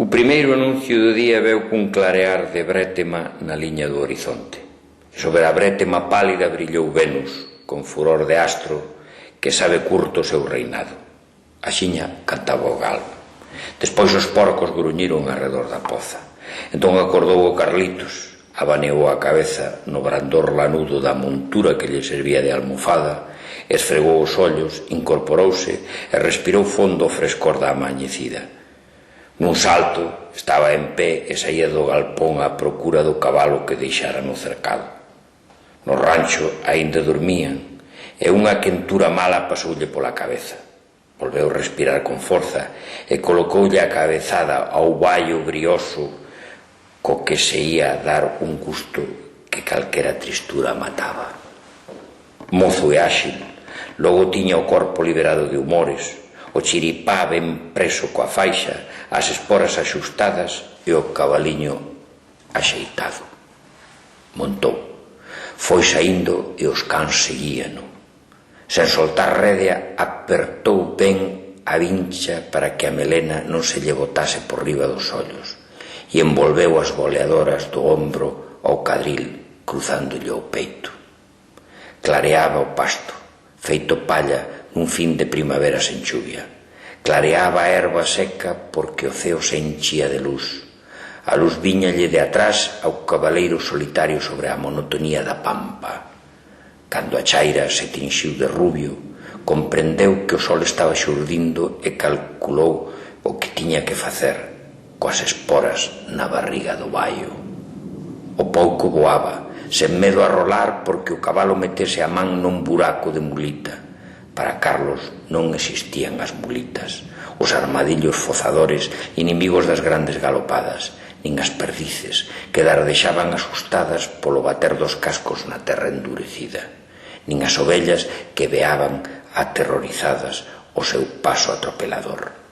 O primeiro anuncio do día veu cun clarear de brétema na liña do horizonte. Sobre a brétema pálida brillou Venus, con furor de astro, que sabe curto o seu reinado. A xiña cantaba o galo. Despois os porcos gruñiron arredor da poza. Entón acordou o Carlitos, abaneou a cabeza no brandor lanudo da montura que lle servía de almofada, esfregou os ollos, incorporouse e respirou fondo o frescor da amañecida. Nun salto estaba en pé e saía do galpón á procura do cabalo que deixara no cercado. No rancho aínda dormían e unha quentura mala pasoulle pola cabeza. Volveu respirar con forza e colocoulle a cabezada ao baio brioso co que se ia dar un gusto que calquera tristura mataba. Mozo e áxil, logo tiña o corpo liberado de humores, o chiripá ben preso coa faixa, as esporas axustadas e o cabaliño axeitado. Montou, foi saindo e os cans seguíano. Sen soltar rédea, apertou ben a vincha para que a melena non se lle botase por riba dos ollos e envolveu as boleadoras do ombro ao cadril, cruzándolle o peito. Clareaba o pasto, feito palla nun fin de primavera sen chuvia. Clareaba a erva seca porque o ceo se enchía de luz. A luz viñalle de atrás ao cabaleiro solitario sobre a monotonía da pampa. Cando a chaira se tinxiu de rubio, comprendeu que o sol estaba xurdindo e calculou o que tiña que facer coas esporas na barriga do baio. O pouco voaba, sen medo a rolar porque o cabalo metese a man nun buraco de mulita. Para Carlos non existían as mulitas, os armadillos fozadores inimigos das grandes galopadas, nin as perdices que dardexaban asustadas polo bater dos cascos na terra endurecida, nin as ovellas que veaban aterrorizadas o seu paso atropelador.